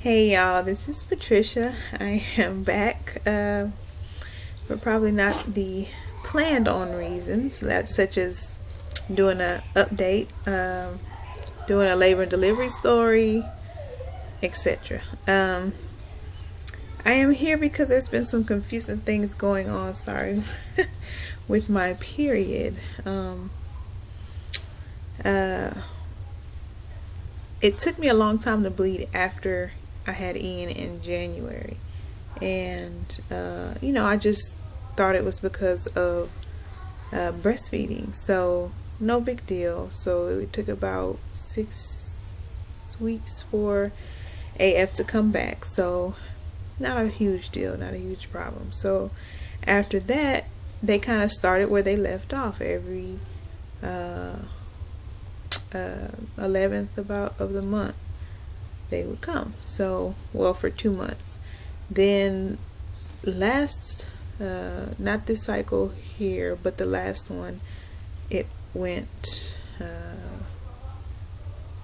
Hey y'all, this is Patricia. I am back, but probably not the planned on reasons, that such as doing a update, doing a labor and delivery story, etc. I am here because there's been some confusing things going on. Sorry, with my period. Uh, it took me a long time to bleed after I had Ian in January. And, I just thought it was because of breastfeeding. So, no big deal. So, it took about 6 weeks for AF to come back. So, not a huge deal, not a huge problem. So, after that, they kind of started where they left off every 11th of the month they would come. So, well, for 2 months. Then not this cycle here, but the last one, it went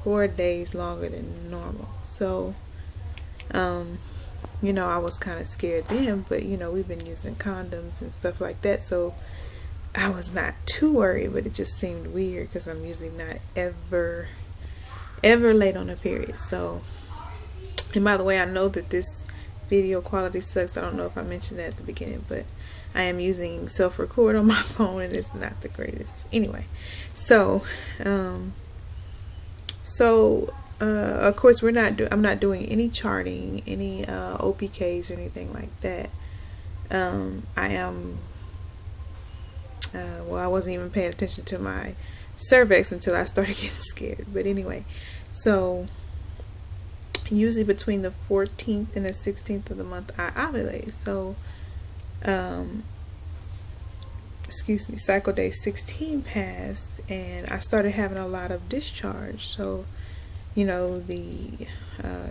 4 days longer than normal. So, I was kind of scared then, but we've been using condoms and stuff like that, so I was not too worried, but it just seemed weird because I'm usually not ever late on a period. So, and by the way, I know that this video quality sucks. I don't know if I mentioned that at the beginning, but I am using self-record on my phone and it's not the greatest. Anyway, so of course I'm not doing any charting, any OPKs or anything like that. I am I wasn't even paying attention to my cervix until I started getting scared. But anyway, so usually between the 14th and the 16th of the month I ovulate. So cycle day 16 passed and I started having a lot of discharge. So the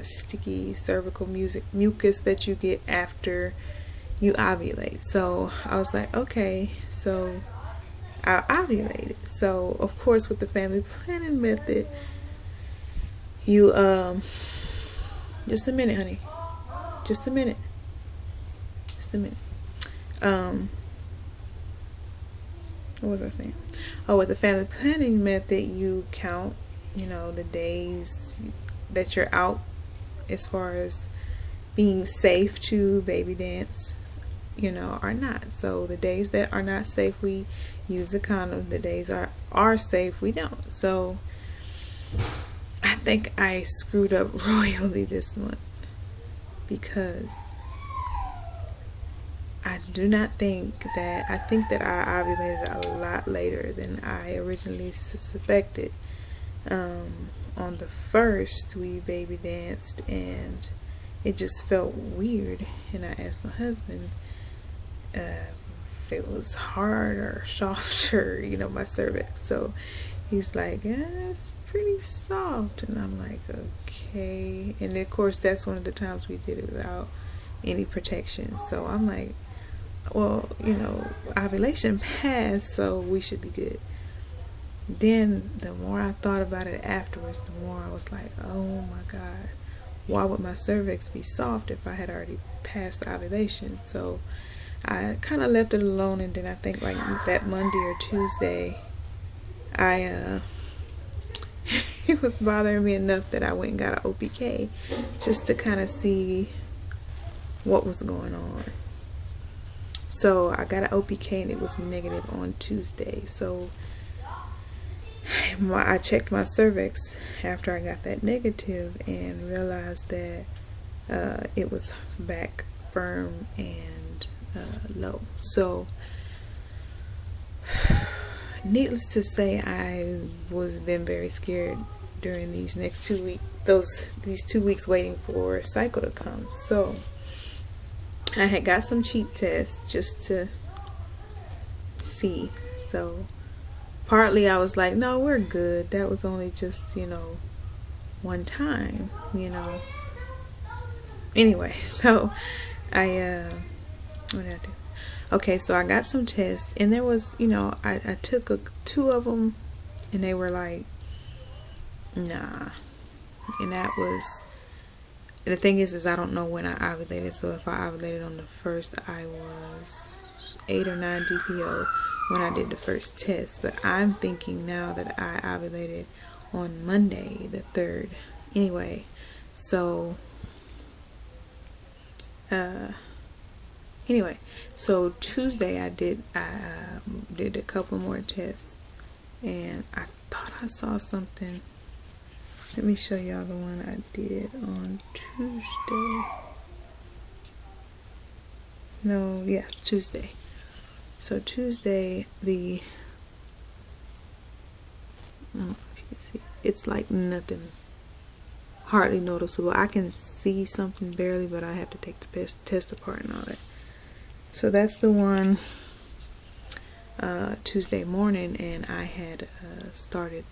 sticky cervical mucus that you get after you ovulate. So I was like, okay, so I ovulated. So of course, with the family planning method, you just a minute, honey, just a minute. What was I saying? Oh, with the family planning method, you count the days that you're out as far as being safe to baby dance are not. So the days that are not safe, we use a condom. The days are safe, we don't. So I think I screwed up royally this month because I think that I ovulated a lot later than I originally suspected. On the first, we baby danced and it just felt weird, and I asked my husband if it was hard or soft or my cervix. So he's like, yeah, it's pretty soft, and I'm like, okay. And of course that's one of the times we did it without any protection. So I'm like, well, ovulation passed, so we should be good. Then the more I thought about it afterwards, the more I was like, oh my God, why would my cervix be soft if I had already passed ovulation? So I kind of left it alone, and then I think like that Monday or Tuesday, it was bothering me enough that I went and got an OPK just to kind of see what was going on. So I got an OPK and it was negative on Tuesday. So I checked my cervix after I got that negative and realized that it was back firm and low. So needless to say, I was been very scared during these next 2 weeks, these 2 weeks waiting for a cycle to come. So I had got some cheap tests just to see. So partly I was like, no, we're good. That was only just, one time, Anyway, so what did I do? Okay, so I got some tests, and there was, I took 2 of them, and they were like, nah. And that was the thing is I don't know when I ovulated. So if I ovulated on the 1st, I was 8 or 9 DPO when I did the first test. But I'm thinking now that I ovulated on Monday the 3rd. Anyway, so so Tuesday I did a couple more tests, and I thought I saw something. Let me show y'all the one I did on Tuesday. No, yeah, Tuesday. So Tuesday, I don't know if you can see, it's like nothing, hardly noticeable. I can see something barely, but I have to take the test apart and all that. So that's the one Tuesday morning, and I had started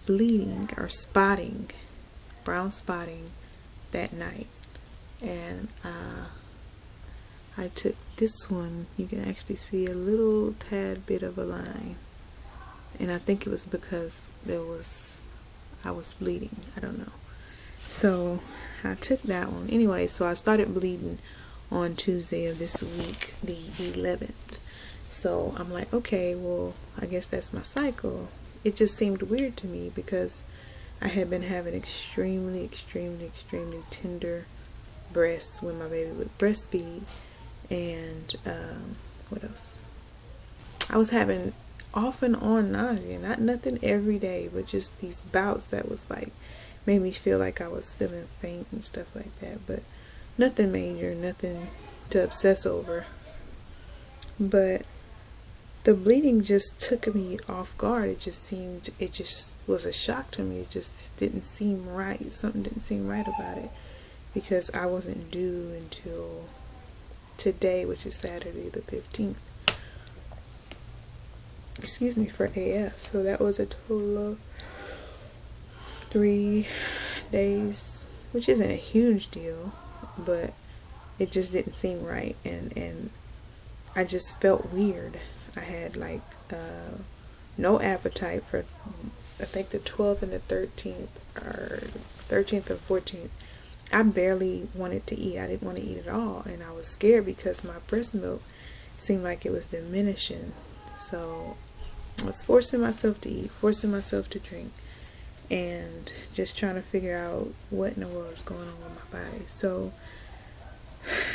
bleeding or spotting, brown spotting, that night. And I took this one. You can actually see a little tad bit of a line, and I think it was because I was bleeding. I don't know. So I took that one anyway. So I started bleeding on Tuesday of this week, the 11th. So I'm like, okay, well, I guess that's my cycle. It just seemed weird to me because I had been having extremely tender breasts when my baby would breastfeed. And what else? I was having off and on nausea, nothing every day, but just these bouts that was like, made me feel like I was feeling faint and stuff like that. But nothing major, nothing to obsess over. But the bleeding just took me off guard. It just was a shock to me. It just didn't seem right. Something didn't seem right about it, because I wasn't due until today, which is Saturday the 15th. Excuse me, for AF. So that was a total of 3 days, which isn't a huge deal, but it just didn't seem right, and I just felt weird. I had like no appetite for, I think, the 12th and the 13th, or 13th and 14th. I barely wanted to eat. I didn't want to eat at all, and I was scared because my breast milk seemed like it was diminishing. So I was forcing myself to eat, forcing myself to drink, and just trying to figure out what in the world is going on with my body. So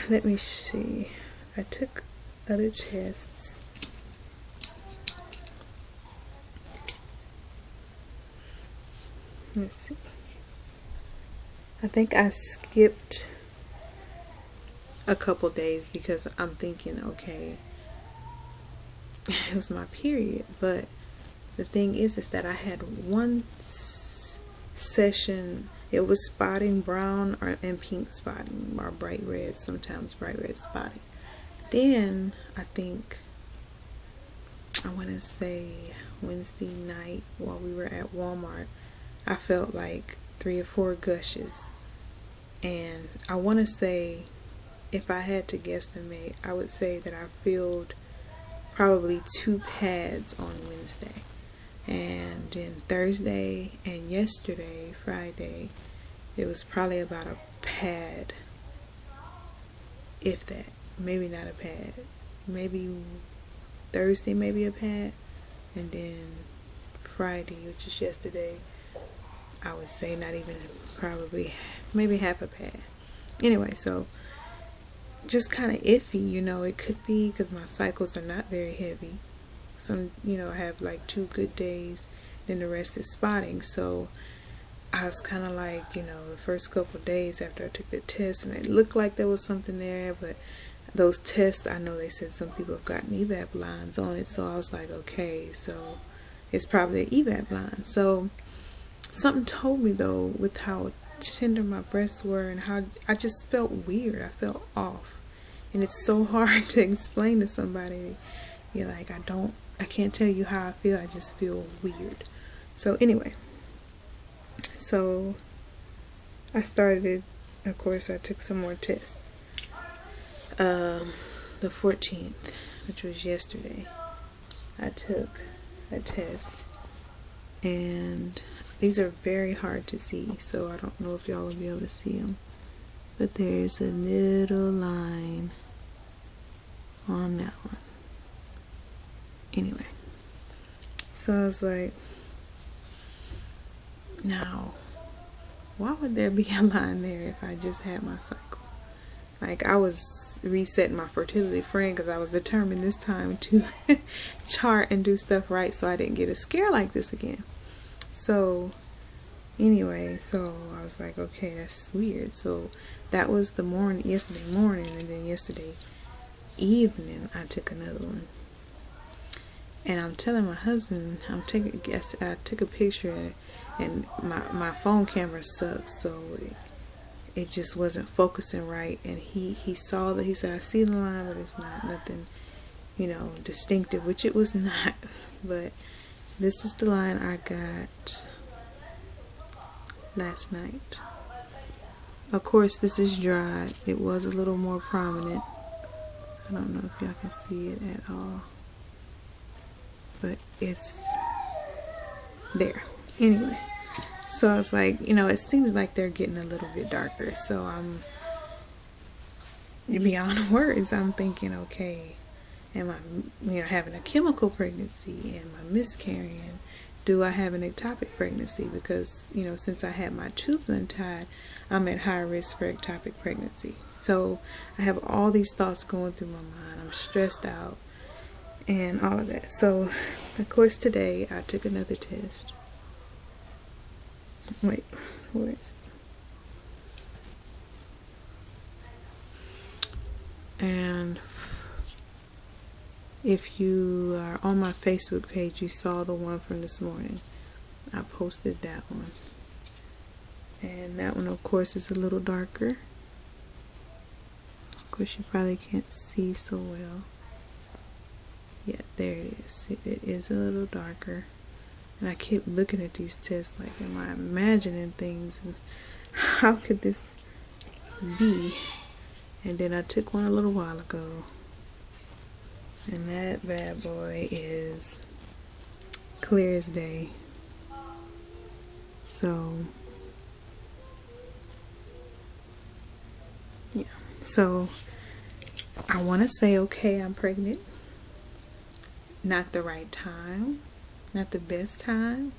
let me see. I took other tests. Let's see. I think I skipped a couple days because I'm thinking, okay, it was my period. But the thing is that I had one session. It was spotting, brown and pink spotting, or bright red, sometimes bright red spotting. Then I think, I want to say Wednesday night while we were at Walmart, I felt like 3 or 4 gushes. And I want to say, if I had to guesstimate, I would say that I filled probably 2 pads on Wednesday. And then Thursday and yesterday, Friday, it was probably about a pad, if that. Maybe not a pad. Maybe Thursday, maybe a pad. And then Friday, which is yesterday, I would say not even, probably maybe half a pad. Anyway, so just kind of iffy, you know. It could be because my cycles are not very heavy. Some, you know, I have like 2 good days, then the rest is spotting. So I was kind of like, you know, the first couple of days after I took the test, and it looked like there was something there, but those tests, I know they said some people have gotten EVAP lines on it, so I was like, okay, so it's probably an EVAP line. So something told me, though, with how tender my breasts were and how I just felt weird. I felt off, and it's so hard to explain to somebody. You're like, I can't tell you how I feel. I just feel weird. So anyway, so I started, of course, I took some more tests. The 14th, which was yesterday, I took a test, and these are very hard to see, so I don't know if y'all will be able to see them. but there's a little line on that one. Anyway, so I was like, now, why would there be a line there if I just had my cycle? Like, I was resetting my fertility friend because I was determined this time to chart and do stuff right so I didn't get a scare like this again. So anyway, so I was like, okay, that's weird. So that was the morning, yesterday morning, and then yesterday evening I took another one. And I'm telling my husband, I took a picture, and my phone camera sucks, so it just wasn't focusing right. And he saw that. He said, I see the line, but it's not nothing, you know, distinctive, which it was not. But this is the line I got last night. Of course, this is dry. It was a little more prominent. I don't know if y'all can see it at all, but it's there. Anyway, so I was like, you know, it seems like they're getting a little bit darker. So I'm beyond words. I'm thinking, okay, am I, you know, having a chemical pregnancy? Am I miscarrying? Do I have an ectopic pregnancy? Because, you know, since I had my tubes untied, I'm at high risk for ectopic pregnancy. So I have all these thoughts going through my mind. I'm stressed out and all of that. So, of course, today I took another test. Wait, where is it? And if you are on my Facebook page, you saw the one from this morning. I posted that one. And that one, of course, is a little darker. Of course, you probably can't see so well. Yeah, there it is. It is a little darker. And I keep looking at these tests like, am I imagining things? And how could this be? And then I took one a little while ago. And that bad boy is clear as day. So, yeah. So, I want to say, okay, I'm pregnant. Not the right time. Not the best time.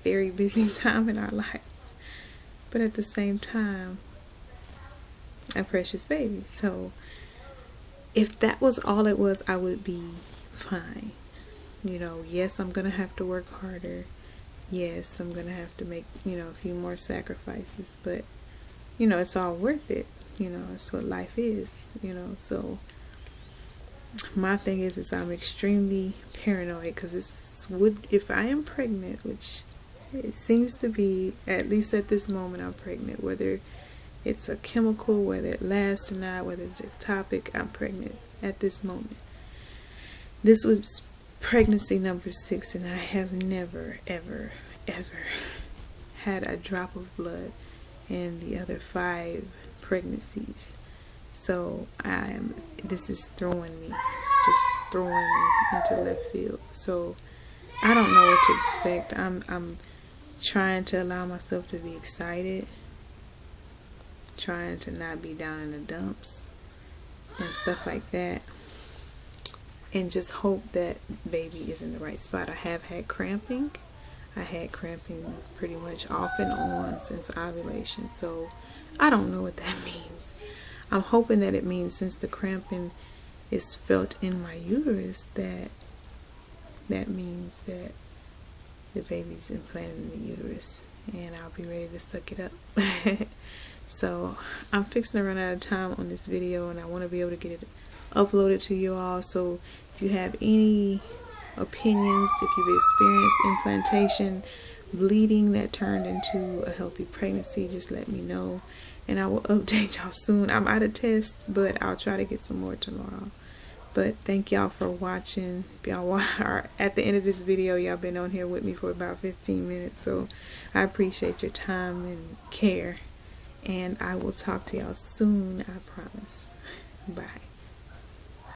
Very busy time in our lives. But at the same time, a precious baby. So, if that was all it was, I would be fine. You know, yes, I'm going to have to work harder. Yes, I'm going to have to make, you know, a few more sacrifices. But, you know, it's all worth it. You know, it's what life is. You know, so my thing is I'm extremely paranoid because if I am pregnant, which it seems to be, at least at this moment, I'm pregnant, whether it's a chemical, whether it lasts or not, whether it's ectopic, I'm pregnant at this moment. This was pregnancy number 6, and I have never, ever, ever had a drop of blood in the other 5 pregnancies. So this is throwing me into left field. So I don't know what to expect. I'm trying to allow myself to be excited, trying to not be down in the dumps and stuff like that, and just hope that baby is in the right spot. I have had cramping. I had cramping pretty much off and on since ovulation, so I don't know what that means. I'm hoping that it means since the cramping is felt in my uterus, that means that the baby's implanted in the uterus and I'll be ready to suck it up. So I'm fixing to run out of time on this video, and I want to be able to get it uploaded to you all. So if you have any opinions, if you've experienced implantation, bleeding that turned into a healthy pregnancy, just let me know, and I will update y'all soon. I'm out of tests, but I'll try to get some more tomorrow. But thank y'all for watching. If y'all are at the end of this video, y'all been on here with me for about 15 minutes, so I appreciate your time and care, and I will talk to y'all soon, I promise. Bye.